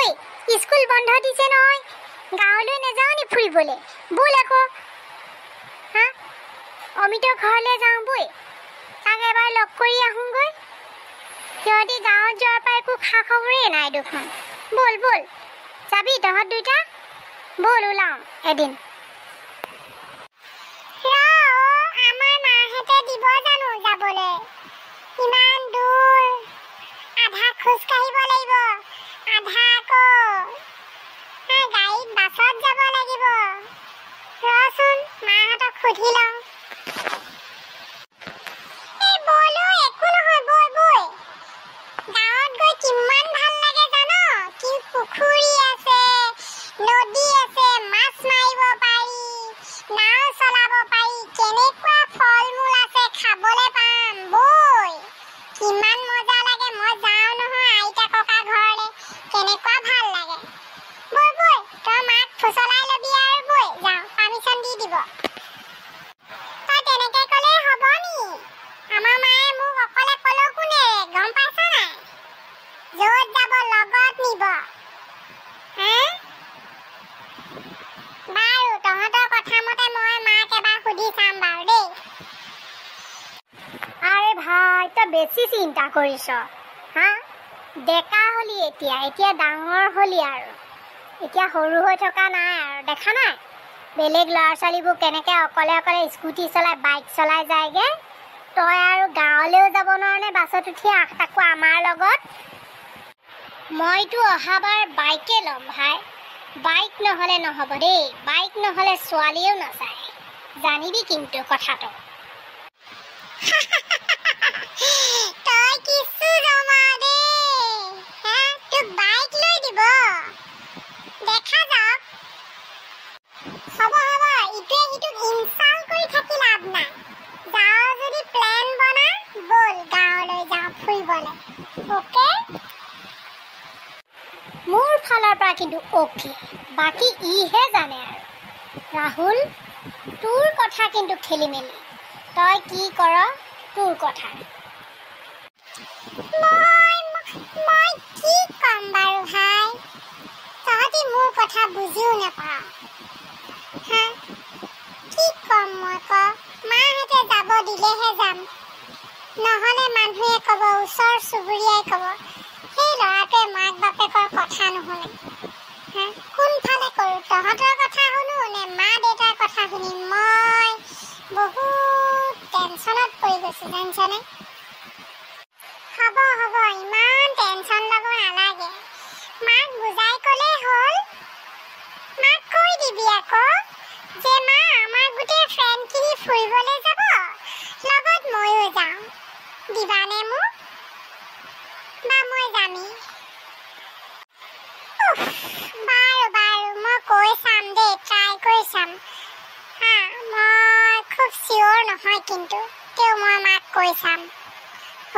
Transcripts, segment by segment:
ঐ স্কুল বন্ধ দিছে নহয় গাঁৱলৈ নাযাওঁ নি ফুৰিবলৈ ব'ল আকৌ হা অমিতৰ ঘৰলৈ যাওঁ বৈ তাক এবাৰ লগ কৰি আহোঁগৈ সিহঁতি গাঁৱত যোৱাৰ পৰা একো খা খবৰেই নাই দেখোন ব'ল ব'ল যাবি তহঁত দুইটা ব'ল ওলাওঁ এদিন আমাৰ মাহঁতে দিব জানো যাবলৈ ইমান দূৰ আধা খোজ কাঢ়িব লাগিব আধা আকৌ গাড়ীত বাছত যাব লাগিব ৰচোন মাহঁতক সুধি লওঁ কিমান ভাল লাগে জানো কি পুখুৰী আছে নদী আছে মাছ মাৰিব পাৰি নাও চলাব পাৰি কেনেকুৱা ফল মূল আছে খাবলৈ পাম বৈ কিমান মজা লাগে মই যাওঁ নহয় আইতা ককা ঘৰলৈ কেনেকুৱা ভাল লাগে বৈ বৈ তই মাক ফুচলাই ল'বি আৰু বৈ যাওঁ পাৰ্মিশ্যন দি দিব তই তেনেকৈ ক'লে হ'ব নি আমাৰ মায়ে মোক অকলে ক'লেও নেৰে গম পাইছ নাই য'ত যাব লগত নিব বাৰু তহঁতৰ কথা মতে মই মাক এবাৰ সুধি চাম বাৰু দেই আৰে ভাই তই বেছি চিন্তা কৰিছ হা ডেকা হলি এতিয়া ডাঙৰ হলি আৰু এতিয়া সৰু হৈ থকা নাই আৰু দেখা নাই বেলেগ ল'ৰা ছোৱালীবোৰ কেনেকৈ অকলে অকলে স্কুটি চলাই বাইক চলাই যায়গৈ তই আৰু গাঁৱলৈও যাব নোৱাৰ নে বাছত উঠি তাকো আমাৰ লগত মইতো অহাবাৰ বাইকে ল'ম ভাই বাইক নহ'লে নহ'ব দেই বাইক নহ'লে ছোৱালীয়েও নাচায় জানিবি কিন্তু কথাটো তই কিছু জমা দেই তোক বাইক লৈ দিব দেখা যাওক হ'ব ইটোৱে সিটোক ইনচাল্ট কৰি থাকি লাভ নাই যাওঁ যদি প্লেন বনা ব'ল গাঁৱলৈ যাওঁ ফুৰিবলৈ অ'কে মোৰ ফালৰ পৰা কিন্তু অ'কে বাকী ইহে জানে আৰু ৰাহুল তোৰ কথা কিন্তু খেলি মেলি তই কি কৰ তোৰ কথা মই কি ক'ম বাৰু ভাই তহঁতি মোৰ কথা বুজিও নাপাৱ হা কি ক'ম মই ক মাহঁতে যাব দিলেহে যাম নহ'লে মানুহে ক'ব ওচৰ চুবুৰীয়াই ক'ব সেই ল'ৰাটোৱে মাক বাপেকৰ কথা নুশুনে কোনফালে কৰোঁ তহঁতৰ কথা শুনো নে মা দেউতাৰ কথা শুনিম মই বহুত টেনশ্যনত পৰি গৈছোঁ জানিছনে হ'ব ইমান টেনশ্যন ল'ব নালাগে মাক বুজাই ক'লেই হ'ল মাক কৈ দিবি আকৌ যে মা আমাৰ গোটেই ফ্ৰেণ্ডখিনি ফুৰিবলৈ যাব লগত ময়ো যাওঁ দিবানে মোক বা মই যামেই বাৰু মই কৈ চাম দেই ট্ৰাই কৰি চাম মই খুব চিয়'ৰ নহয় কিন্তু তেও মই মাক কৈ চাম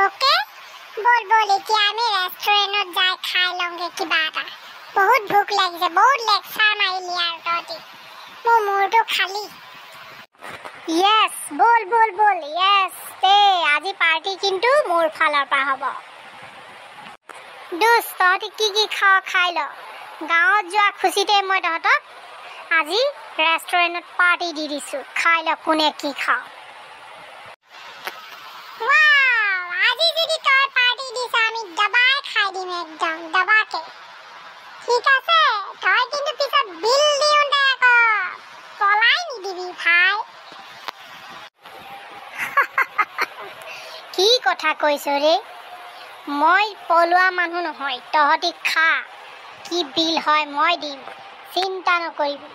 অ'কে ব'ল এতিয়া আমি ৰেষ্টুৰেণ্টত যাই খাই লওঁগৈ কিবা এটা বহুত ভোক লাগিছে বহুত লেকচাৰ মাৰিলি আৰু তহঁতি মোৰ মূৰটো খালী য়েছ ব'ল য়েছ দেই আজি পাৰ্টি কিন্তু মোৰ ফালৰ পৰা হ'ব দোস্ত তহঁতি কি খাৱ খাই ল গাঁৱত যোৱা খুচিতে মই তহঁতক আজি ৰেষ্টুৰেণ্টত পাৰ্টি দি দিছোঁ খাই ল কোনে কি খাৱ আজি যদি তই পাৰ্টি দিছ আমি দবাই খাই দিম একদম দবাকে ঠিক আছে তই কিন্তু পিছত বিল দিওঁতে আকৌ পলাই নিদিবি ভাই কি কথা কৈছ ৰে মই পলোৱা মানুহ নহয় তহঁতি খা কি বিল হয় মই দিম চিন্তা নকৰিবি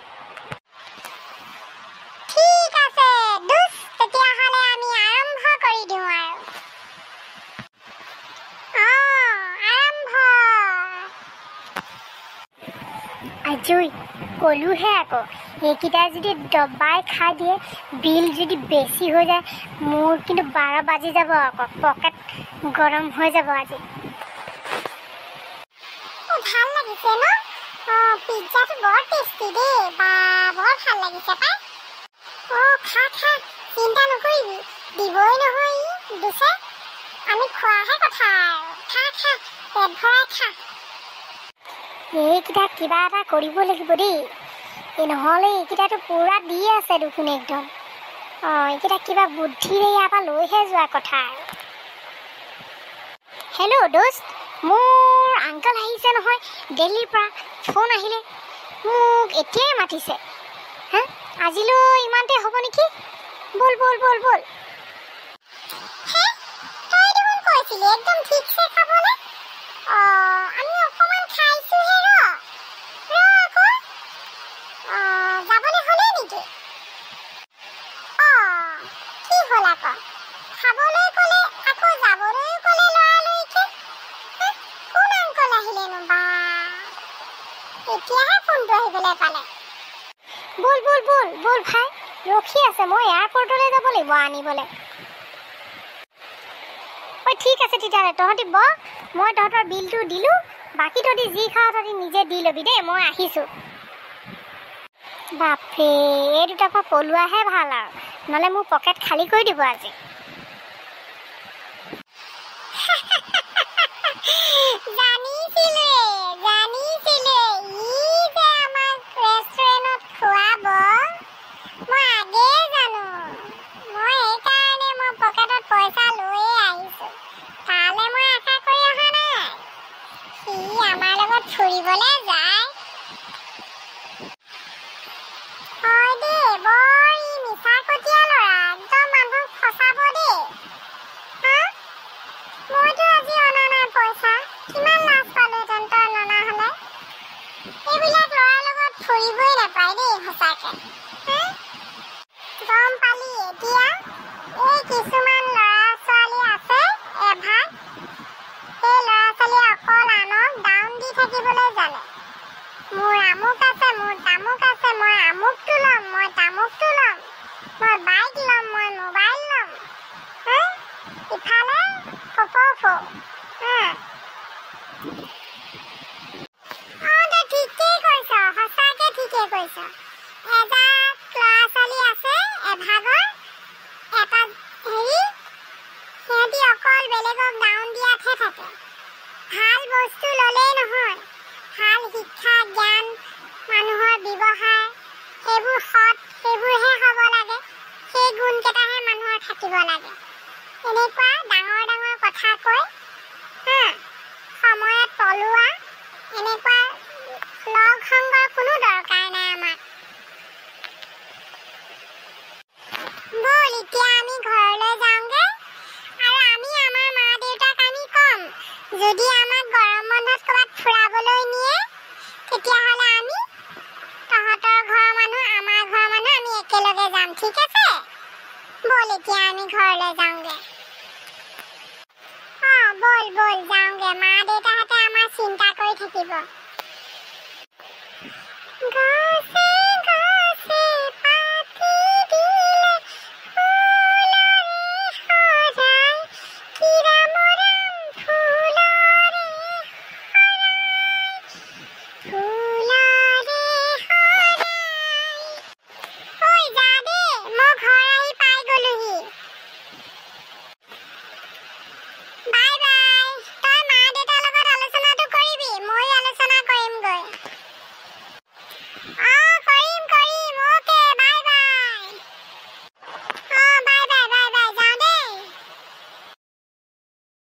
ঠিক আছে দোস্ত তেতিয়াহ'লে আমি আৰম্ভ কৰি দিওঁ আৰু আজুই ক'লোহে আকৌ এইকেইটা যদি দবাই খাই দিয়ে বিল যদি বেছি হৈ যায় মোৰ কিন্তু 12 বাজি যাব আকৌ পকেট গৰম হৈ যাব আজি ভাল লাগিছে ন পিজ্জাটো বৰ টেষ্টি দেই বা বৰ ভাল লাগিছে পাই খা চিন্তা নকৰিবি দিবই নহয় দিছে আমি খোৱাহে কথা আৰু খা পেট ভৰাই খা এইকেইটা কিবা এটা কৰিব লাগিব দেই। নহ'লে এইকেইটাতো পূৰা দি আছে দেখোন একদম। এইকেইটা কিবা বুদ্ধিৰে ইয়াৰ পৰা লৈহে যোৱা কথা। হেল্ল' দোস্ত, মোৰ আংকল আহিছে নহয় দিল্লীৰ পৰা। ফোন আহিলে, মোক এতিয়াই মাতিছে। হা, আজিলৈ ইমানতে হ'ব নেকি? বল বল বল বল। তই দেখোন কৈছিলি একদম ঠিকছে খাবলৈ। আমি অকণমান খাইছোহে। আকৌ যাবলৈ হ'লেই নেকি? কি হ'ল আকৌ? খাবলৈ ক'লে আকৌ যাবলৈও ক'লে লৰালৰিকে। কোন আংকল আহিলেনো বা? এতিয়াহে ফোনটো আহিবলৈ পালে। বল বল বল বল ভাই, ৰখি আছে। মই এয়াৰপৰ্টলৈ যাব লাগিব আনিবলৈ। ঠিক আছে তেতিয়াহ'লে তহঁতি ব, মই তহঁতৰ বিলটো দিলোঁ। বাকী তহঁতি যি খাওঁ তহঁতি নিজে দি ল'বি দেই, মই আহিছোঁ। বাপৰে, এই দুটাৰ পৰা পলোৱাহে ভাল আৰু, নহ'লে মোৰ পকেট খালী কৰি দিব আজি। ফুৰিবলৈ যায় হয় দেই, বৰ মিছা কটীয়া ল'ৰা, একদম মানুহক ফচাব দেই। হা, মইতো আজি অনা নাই পইচা, কিমান লাজ পালোহেঁতেন তই ননা হ'লে। এইবিলাক ল'ৰাৰ লগত ফুৰিবই নাপায় দেই সঁচাকে। গম পালি এতিয়া, এই কিছুমান ল'ৰা ছোৱালী আছে এভাগ, সেই ল'ৰা ছোৱালীয়ে অকল আনক ডাউন দি থাকিবলৈ জানে। মোৰ আমুক আছে, মোৰ তামুক আছে, মই আমুকটো ল'ম, মই তামুকটো ল'ম, মই বাইক ল'ম, মই মোবাইল ল'ম। ইফালে ফপৌ। তই ঠিকেই কৈছ, সঁচাকে ঠিকেই কৈছ। এজাক ল'ৰা ছোৱালী আছে এভাগৰ, এটা সিহঁতি অকল বেলেগক ডাউন দিয়াতহে থাকে। ভাল বস্তু ল'লেই নহয়, ভাল শিক্ষা জ্ঞান, মানুহৰ ব্যৱহাৰ, সেইবোৰ সৎ, সেইবোৰহে হ'ব লাগে। সেই গুণকেইটাহে মানুহৰ থাকিব লাগে। এনেকুৱা ডাঙৰ ডাঙৰ কথা কৈ সময়ত পলোৱা, এনেকুৱা লগ সংগৰ কোনো দৰকাৰ নাই আমাক। ব'ল এতিয়া আমি ঘৰলৈ যাওঁগে, আৰু আমি আমাৰ মা দেউতাক আমি ক'ম, যদি আমাক গৰম বন্ধত ক'ৰবাত ফুৰাবলৈ নিয়ে, তেতিয়াহ'লে আমি তহঁতৰ ঘৰৰ মানুহ, আমাৰ ঘৰৰ মানুহ, আমি একেলগে যাম, ঠিক আছে? ব'ল এতিয়া আমি ঘৰলৈ যাওঁগে। ব'ল ব'ল যাওঁগে, মা দেউতাহঁতে আমাৰ চিন্তা কৰি থাকিব।